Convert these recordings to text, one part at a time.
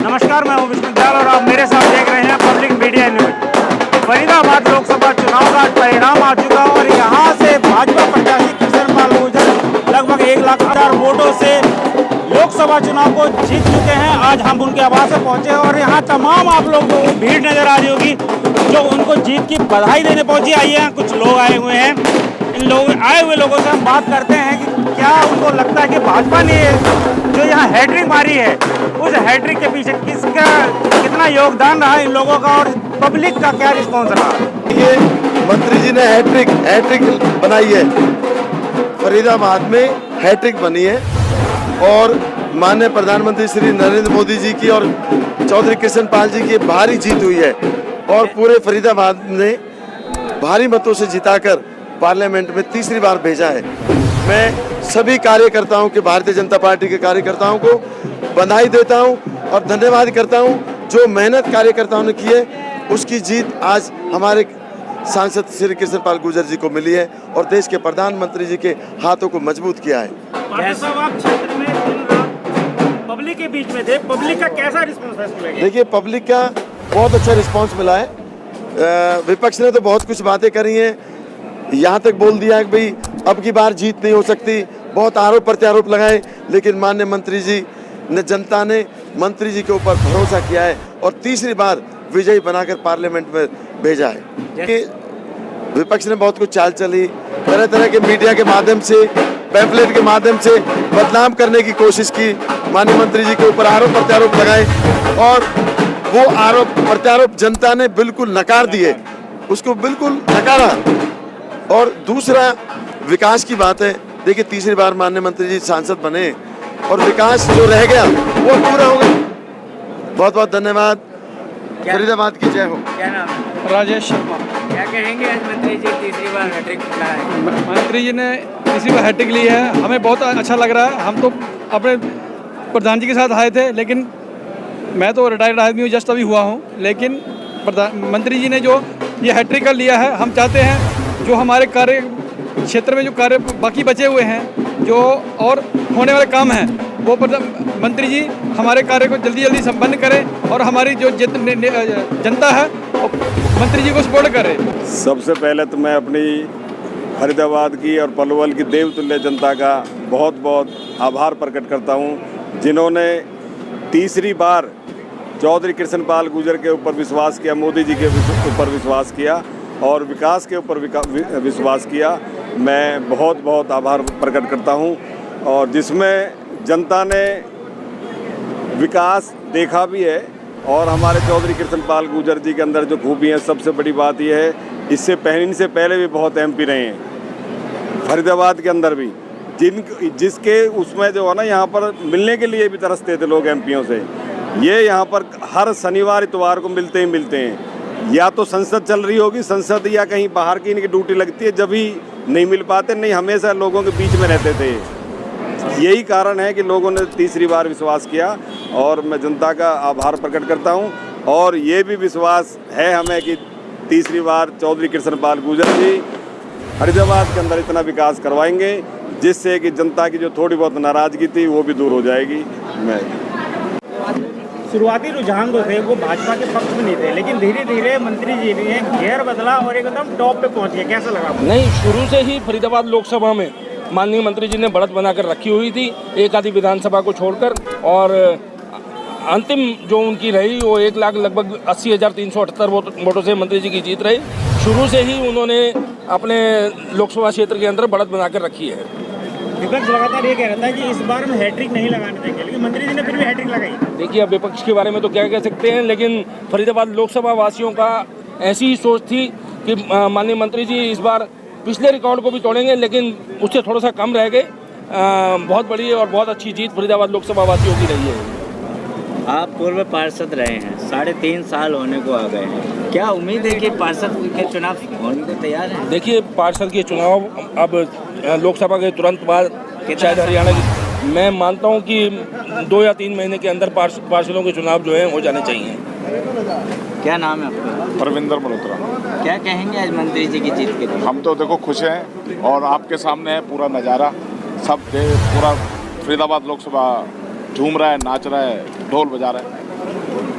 नमस्कार, मैं हूं विष्णु दयाल और आप मेरे साथ देख रहे हैं public media news. Faridabad Lok Sabha चुनाव का परिणाम आ चुका और यहां से भाजपा प्रत्याशी कृष्ण पाल गुर्जर लगभग 1,00,000 वोटों से लोकसभा चुनाव को जीत चुके हैं। आज हम उनके आवास से पहुंचे और यहां तमाम आप लोगों को भीड़ नजर आ रही होगी जो उनको जीत की बधाई देने पहुंची। आइए, कुछ लोग आए हुए हैं, इन आए हुए लोगों से हम बात करते हैं कि क्या उनको लगता है कि भाजपा ने जो यहाँ हैट्रिक मारी है उस हैट्रिक के पीछे किसका कितना योगदान रहा इन लोगों का और पब्लिक का क्या रिस्पॉन्स रहा। ये मंत्री जी ने हैट्रिक बनाई है, फरीदाबाद में हैट्रिक बनी है और माननीय प्रधानमंत्री श्री नरेंद्र मोदी जी की और चौधरी कृष्ण पाल जी की भारी जीत हुई है और पूरे फरीदाबाद ने भारी मतों से जिताकर पार्लियामेंट में तीसरी बार भेजा है। मैं सभी कार्यकर्ताओं के, भारतीय जनता पार्टी के कार्यकर्ताओं को बधाई देता हूं और धन्यवाद करता हूं। जो मेहनत कार्यकर्ताओं ने की है उसकी जीत आज हमारे सांसद श्री कृष्ण पाल गुर्जर जी को मिली है और देश के प्रधानमंत्री जी के हाथों को मजबूत किया है। आप क्षेत्र में पब्लिक के बीच में थे, पब्लिक का कैसा रिस्पॉन्स है? देखिए, पब्लिक का बहुत अच्छा रिस्पॉन्स मिला है। विपक्ष ने तो बहुत कुछ बातें करी हैं, यहाँ तक बोल दिया है कि भाई अब की बार जीत नहीं हो सकती, बहुत आरोप प्रत्यारोप लगाए, लेकिन माननीय मंत्री जी ने, जनता ने मंत्री जी के ऊपर भरोसा किया है और तीसरी बार विजयी बनाकर पार्लियामेंट में भेजा है। कि विपक्ष ने बहुत कुछ चाल चली, तरह तरह के मीडिया के माध्यम से, पैम्फलेट के माध्यम से बदनाम करने की कोशिश की, माननीय मंत्री जी के ऊपर आरोप प्रत्यारोप लगाए और वो आरोप प्रत्यारोप जनता ने बिल्कुल नकार दिए, उसको बिल्कुल नकारा। और दूसरा विकास की बात है। देखिए, तीसरी बार माननीय मंत्री जी सांसद बने और विकास जो रह गया वो पूरा हो गया। बहुत बहुत धन्यवाद। फरीदाबाद की जय हो। क्या नाम है? राजेश शर्मा। क्या कहेंगे आज मंत्री जी तीसरी बार हैट्रिक है? मंत्री जी ने तीसरी बार हैट्रिक ली है, हमें बहुत अच्छा लग रहा है। हम तो अपने प्रधान जी के साथ आए थे, लेकिन मैं तो रिटायर्ड आदमी हूँ, जस्ट अभी हुआ हूँ, लेकिन मंत्री जी ने जो ये हैट्रिक कर लिया है, हम चाहते हैं जो हमारे कार्य क्षेत्र में जो कार्य बाकी बचे हुए हैं, जो और होने वाले काम हैं, वो मंत्री जी हमारे कार्य को जल्दी जल्दी संपन्न करें और हमारी जो जनता है मंत्री जी को सपोर्ट करे। सबसे पहले तो मैं अपनी फरीदाबाद की और पलवल की देवतुल्य जनता का बहुत बहुत आभार प्रकट करता हूँ, जिन्होंने तीसरी बार चौधरी कृष्ण पाल गुर्जर के ऊपर विश्वास किया, मोदी जी के ऊपर विश्वास किया और विकास के ऊपर विश्वास किया। मैं बहुत बहुत आभार प्रकट करता हूं और जिसमें जनता ने विकास देखा भी है और हमारे चौधरी कृष्ण पाल गुर्जर जी के अंदर जो खूबी है, सबसे बड़ी बात यह है, इनसे पहले भी बहुत एमपी रहे हैं फरीदाबाद के अंदर भी, जिसके उसमें जो है ना, यहाँ पर मिलने के लिए भी तरसते थे लोग एमपीओं से। ये यहाँ पर हर शनिवार इतवार को मिलते हैं, या तो संसद चल रही होगी, संसद या कहीं बाहर की इनकी ड्यूटी लगती है, जब ही नहीं मिल पाते, नहीं हमेशा लोगों के बीच में रहते थे। यही कारण है कि लोगों ने तीसरी बार विश्वास किया और मैं जनता का आभार प्रकट करता हूं और ये भी विश्वास है हमें कि तीसरी बार चौधरी कृष्ण पाल गुर्जर जी फरीदाबाद के अंदर इतना विकास करवाएंगे जिससे कि जनता की जो थोड़ी बहुत नाराज़गी थी वो भी दूर हो जाएगी। मैं शुरुआती रुझान जो थे वो भाजपा के पक्ष में नहीं थे, लेकिन धीरे धीरे मंत्री जी ने घेर बदला और एकदम टॉप पे पहुंच गए। कैसा लगा? नहीं, शुरू से ही फरीदाबाद लोकसभा में माननीय मंत्री जी ने बढ़त बनाकर रखी हुई थी, एक आधी विधानसभा को छोड़कर, और अंतिम जो उनकी रही वो 1,00,000 लगभग 80,378 वोटों से मंत्री जी की जीत रही। शुरू से ही उन्होंने अपने लोकसभा क्षेत्र के अंदर बढ़त बनाकर रखी है। विपक्ष लगातार ये कह रहा था कि इस बार हम हैट्रिक नहीं लगाने देंगे, लेकिन मंत्री जी ने फिर भी हैट्रिक लगाई। देखिए, अब विपक्ष के बारे में तो क्या कह सकते हैं, लेकिन फरीदाबाद लोकसभा वासियों का ऐसी ही सोच थी कि माननीय मंत्री जी इस बार पिछले रिकॉर्ड को भी तोड़ेंगे, लेकिन उससे थोड़ा सा कम रह गए। बहुत बड़ी और बहुत अच्छी जीत फरीदाबाद लोकसभा वासियों की रही है। आप पूर्व पार्षद रहे हैं, 3.5 साल होने को आ गए हैं, क्या उम्मीद है कि पार्षद के चुनाव होने को तैयार हैं? देखिए, पार्षद के चुनाव अब लोकसभा के तुरंत बाद शायद हरियाणा की, मैं मानता हूं कि 2 या 3 महीने के अंदर पार्षदों के चुनाव जो है हो जाने चाहिए। क्या नाम है आपका? परविंदर मल्होत्रा। क्या कहेंगे आज मंत्री जी की जीत के लिए? हम तो देखो खुश हैं और आपके सामने है पूरा नज़ारा, सब पूरा फरीदाबाद लोकसभा झूम रहा है, नाच रहा है, ढोल बजा रहा है।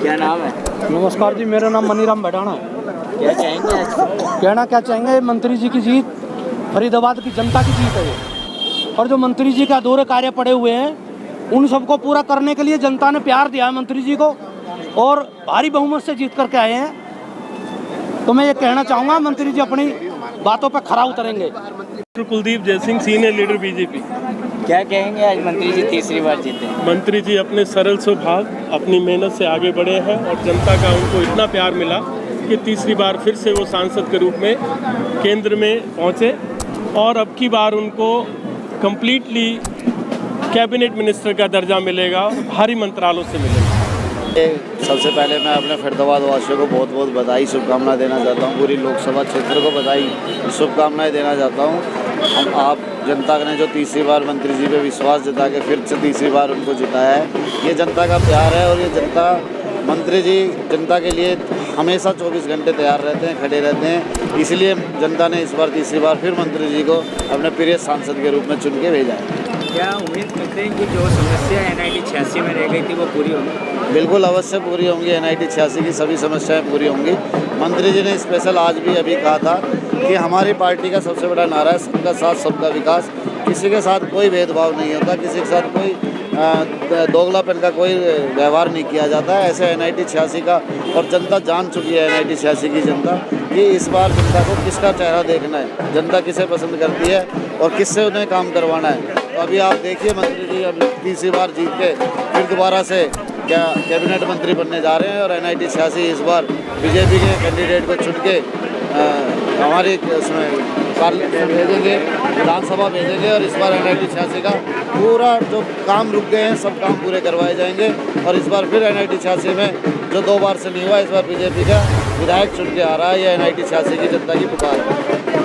क्या नाम है? नमस्कार जी, मेरा नाम मनीराम भडाना है। क्या चाहेंगे आज? कहना क्या चाहेंगे, मंत्री जी की जीत, फरीदाबाद की जनता की जीत है ये। और जो मंत्री जी के अधूरे कार्य पड़े हुए हैं उन सबको पूरा करने के लिए जनता ने प्यार दिया है मंत्री जी को और भारी बहुमत से जीत करके आए हैं। तो मैं ये कहना चाहूँगा मंत्री जी अपनी बातों पर खरा उतरेंगे। Kuldeep Jaisingh senior leader BJP. क्या कहेंगे आज मंत्री जी तीसरी बार जीते? मंत्री जी अपने सरल स्वभाव, अपनी मेहनत से आगे बढ़े हैं और जनता का उनको इतना प्यार मिला कि तीसरी बार फिर से वो सांसद के रूप में केंद्र में पहुंचे और अब की बार उनको कंप्लीटली कैबिनेट मिनिस्टर का दर्जा मिलेगा, भारी मंत्रालयों से मिलेगा। सबसे पहले मैं अपने फरीदाबाद वासियों को बहुत बहुत बधाई शुभकामनाएं देना चाहता हूं। पूरी लोकसभा क्षेत्र को बधाई शुभकामनाएं देना चाहता हूं। हम आप जनता ने जो तीसरी बार मंत्री जी पे विश्वास जता के फिर से तीसरी बार उनको जिताया है, ये जनता का प्यार है। और ये जनता, मंत्री जी जनता के लिए हमेशा 24 घंटे तैयार रहते हैं, खड़े रहते हैं। इसलिए जनता ने इस बार तीसरी बार फिर मंत्री जी को अपने प्रिय सांसद के रूप में चुन के भेजा है। क्या उम्मीद करते हैं कि जो समस्या NIT 86 में रह गई थी वो पूरी होगी? बिल्कुल अवश्य पूरी होंगी। NIT 86 की सभी समस्याएं पूरी होंगी। मंत्री जी ने स्पेशल आज भी अभी कहा था कि हमारी पार्टी का सबसे बड़ा नारा है सबका साथ सबका विकास। किसी के साथ कोई भेदभाव नहीं होता, किसी के साथ कोई दोगलापन का कोई व्यवहार नहीं किया जाता है। ऐसे NIT 86 का, और जनता जान चुकी है NIT 86 की जनता कि इस बार जनता को किसका चेहरा देखना है, जनता किसे पसंद करती है और किससे उन्हें काम करवाना है। तो अभी आप देखिए मंत्री जी अब तीसरी बार जीत के फिर दोबारा से क्या कैबिनेट मंत्री बनने जा रहे हैं और NIT 86 इस बार बीजेपी के कैंडिडेट को चुन के हमारे उसमें भेजेंगे, विधानसभा भेजेंगे और इस बार NIT 86 का पूरा जो काम रुक गए हैं सब काम पूरे करवाए जाएंगे। और इस बार फिर NIT 86 में जो 2 बार से नहीं हुआ, इस बार बीजेपी का विधायक चुन के आ रहा है। यह NIT 86 की जनता की पुकार है।